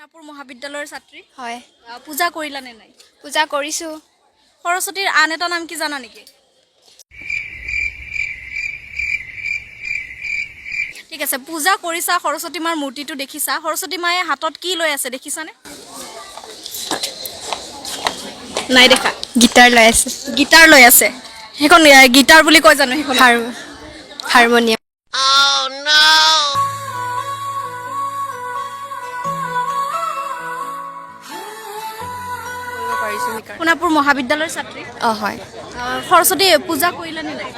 সোণাপুৰ মহাবিদ্যালয়ৰ ছাত্ৰী হয় পূজা কৰিলা নে নাই পূজা কৰিছো সৰস্বতীৰ আন এটা নাম কি জানা নেকি ঠিক আছে পূজা কৰিছা সৰস্বতী মাৰ মূৰ্তিটো দেখিছা সৰস্বতী মায়ে হাতত কি লৈ আছে দেখিছানে নাই দেখা গিটাৰ লৈ আছে গিটাৰ লৈ আছে হেখন গিটাৰ বুলি কয় জানো হেখন হাৰমনিয়াম সোণাপুৰ মহাবিদ্যালয়ৰ ছাত্ৰী হয় সৰস্বতী পূজা কৰিলা নে নাই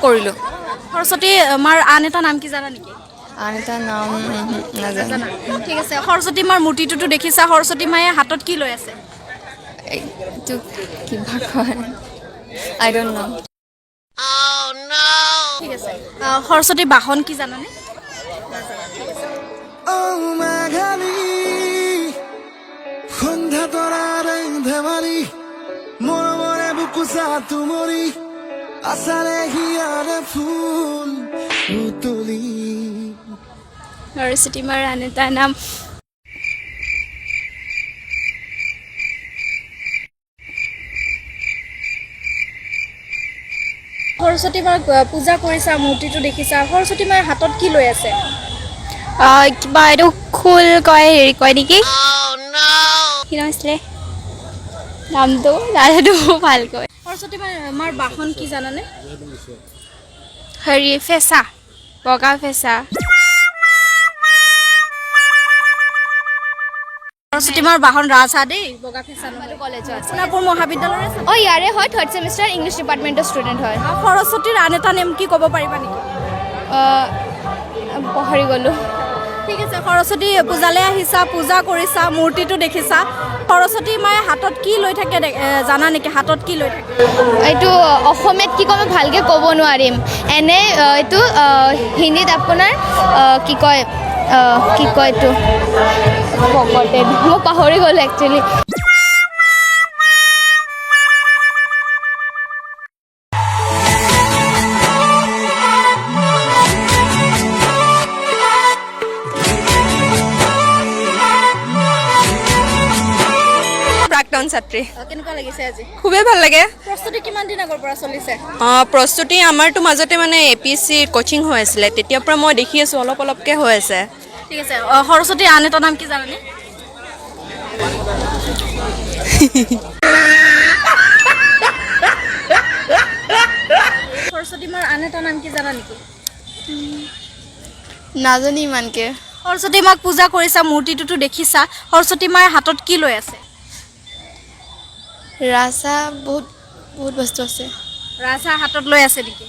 কৰিলো সৰস্বতী মাৰ আন এটা নাম কি জানা নেকি আন এটা নাম নাজানো ঠিক আছে সৰস্বতী মাৰ মূৰ্তিটোতো দেখিছা সৰস্বতী মায়ে হাতত কি লৈ আছে এইটো কিবা কয় আই ডোন্ট নো ঠিক আছে সৰস্বতী বাহন কি জানানে সন্ধ্যা তৰাৰ ধেমালি মৰমৰে বুকুচা তুমৰি আচাৰে হিয়াৰে ফুল উতলি সৰস্বতী মাৰ আন এটা নাম সৰস্বতী মাৰ পূজা কৰিছা মূৰ্তিটো দেখিছা সৰস্বতী মাৰ হাতত কি লৈ আছে কিবা এইটো খোল কয় হেৰি কয় নেকি কি নাম আছিলে নামটো নাজানো ভালকৈ সৰস্বতী মাৰ বাহন কি জানানে হেৰি ফেঁচা বগা ফেঁচা সৰস্বতী মাৰ বাহন ৰাজহাঁহ দেই বগা ফেঁচা নহয় কলেজত সোণাপুৰ মহাবিদ্যালয়ৰ ইয়াৰে হয় থাৰ্ড ছেমিষ্টাৰ ইংলিছ ডিপাৰ্টমেণ্টৰ ষ্টুডেণ্ট হয় সৰস্বতীৰ আন এটা নেম কি ক'ব পাৰিবা নেকি পাহৰি গ'লোঁ ঠিক আছে সৰস্বতী পূজালৈ আহিছা পূজা কৰিছা মূৰ্তিটো দেখিছা সৰস্বতী মায়ে হাতত কি লৈ থাকে জানা নেকি হাতত কি লৈ থাকে এইটো অসমীয়াত কি ক'ম ভালকৈ ক'ব নোৱাৰিম এনে এইটো হিন্দীত আপোনাৰ কি কয় এইটো মই পাহৰি গ'লোঁ একচুৱেলি প্ৰাক্তন ছাত্ৰী কেনেকুৱা লাগিছে আজি খুবেই ভাল লাগে প্ৰস্তুতি কিমান দিন আগৰ পৰা চলিছে প্ৰস্তুতি আমাৰতো মাজতে মানে APSC কোচিং হৈ আছিলে তেতিয়াৰ পৰা মই দেখি আছোঁ অলপ অলপকৈ হৈ আছে ঠিক আছে সৰস্বতীৰ আন এটা নাম কি জানানে সৰস্বতী মাৰ আন এটা নাম কি জানা নেকি নাজানো ইমানকৈ সৰস্বতী মাক পূজা কৰিছা মূৰ্তিটোতো দেখিছা সৰস্বতী মাৰ হাতত কি লৈ আছে ৰাজা বহুত বস্তু আছে ৰাজহাঁহ হাতত লৈ আছে নেকি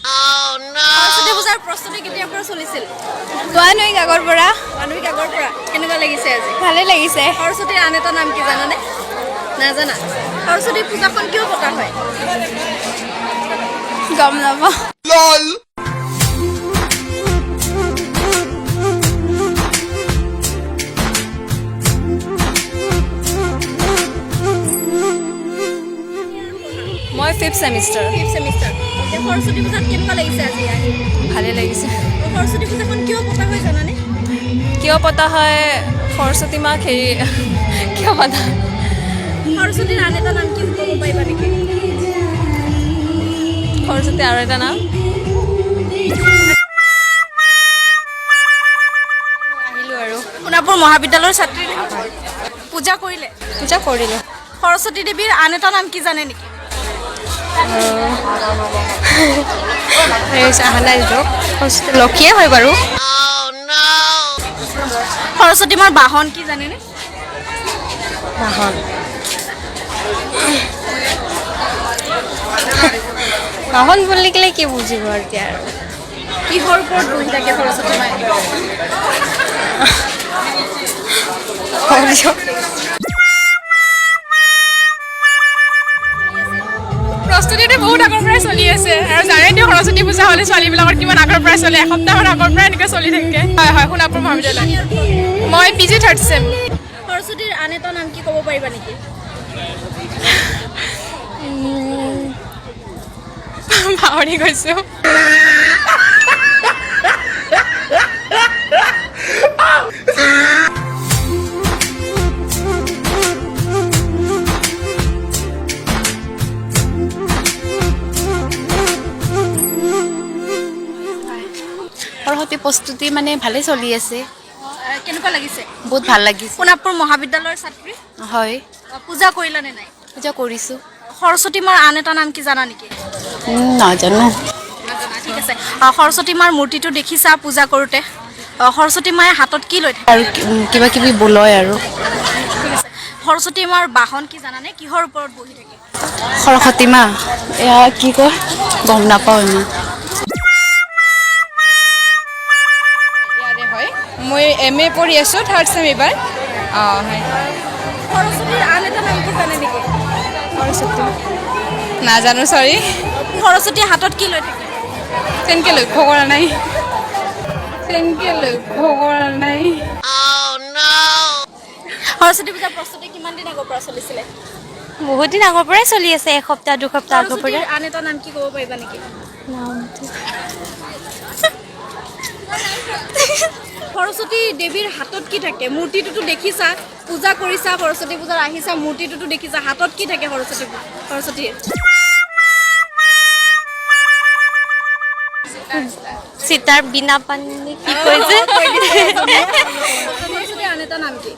সৰস্বতী পূজাৰ প্ৰস্তুতি কেতিয়াৰ পৰা চলিছিল জানুৱাৰী আগৰ পৰা মানৱিক আগৰ পৰা কেনেকুৱা লাগিছে আজি ভালেই লাগিছে সৰস্বতীৰ আন এটা নাম কি জানানে নাজানা সৰস্বতী পূজাখন কিয় পতা হয় গম নাপাওঁ মই 5th ছেমিষ্টাৰ সৰস্বতী পূজাত কেনেকুৱা লাগিছে আজি আহি ভালেই লাগিছে সৰস্বতী পূজাখন কিয় পতা হয় জানানে কিয় পতা হয় সৰস্বতী মাক হেৰি কিয় পতা সৰস্বতীৰ আন এটা নাম কি ক'ব পাৰিবা নেকি সৰস্বতী আৰু এটা নাম আহিলোঁ আৰু সোণাপুৰ মহাবিদ্যালয়ৰ ছাত্ৰী পূজা কৰিলে পূজা কৰিলোঁ সৰস্বতী দেৱীৰ আন এটা নাম কি জানে নেকি অহা নাই দিয়ক লক্ষীয়ে হয় বাৰু সৰস্বতী মাৰ বাহন কি জানেনে বাহন বুলি ক'লে কি বুজিব এতিয়া আৰু কিহৰ ওপৰত বহি থাকে সৰস্বতী মায়ে প্ৰস্তুতিটো বহুত আগৰ পৰাই চলি আছে আৰু জানে দিয়ক সৰস্বতী পূজা হ'লে ছোৱালীবিলাকৰ কিমান আগৰ পৰাই চলে এসপ্তাহৰ আগৰ পৰাই এনেকৈ চলি থাকে হয় সোণাপুৰ মহাবিদ্যালয় মই PG 3rd ছেম সৰস্বতীৰ আন এটা নাম কি ক'ব পাৰিবা নেকি পাহৰি গৈছোঁ প্ৰস্তুতি মানে ভালেই চলি আছে, কেনেকুৱা লাগিছে? বহুত ভাল লাগিছে। সোণাপুৰ মহাবিদ্যালয়ৰ ছাত্ৰী হয়, পূজা কৰিলা নে নাই? পূজা কৰিছোঁ। সৰস্বতী মাৰ আন এটা নাম কি জানা নেকি? নাজানো। ঠিক আছে। সৰস্বতী মাৰ মূৰ্তিটো দেখিছা পূজা কৰোঁতে? সৰস্বতী মায়ে হাতত কি লৈ থাকে? আৰু কিবা কিবি বলয় আৰু ঠিক আছে। সৰস্বতী মাৰ বাহন কি জানানে? কিহৰ ওপৰত বহি থাকে? সৰস্বতী মা এয়া কি কয় গম নাপাওঁ ইমান। ইয়াৰে হয়, মই MA পঢ়ি আছোঁ, 3rd চেম এইবাৰ। হয়। সৰস্বতীৰ আন এটা নাম কি জানে নেকি? সৰস্বতী নাজানো, চৰি। সৰস্বতীয়ে হাতত কি লৈ থাকে? তেনেকৈ লক্ষ্য কৰা নাই। সৰস্বতী পূজাৰ প্ৰস্তুতি কিমান দিন আগৰ পৰা চলিছিলে? বহুত দিন আগৰ পৰাই চলি আছে, এসপ্তাহ দুসপ্তাহ আগৰ পৰা। সৰস্বতীৰ আন এটা নাম কি ক'ব পাৰিবা নেকি? সৰস্বতী দেৱীৰ হাতত কি থাকে? মূৰ্তিটোতো দেখিছা, পূজা কৰিছা, সৰস্বতী পূজাত আহিছা, মূৰ্তিটোতো দেখিছা, হাতত কি থাকে সৰস্বতীৰ? চিতাৰ বিনা পানী কি কৈছে? সৰস্বতীৰ আন এটা নাম কি?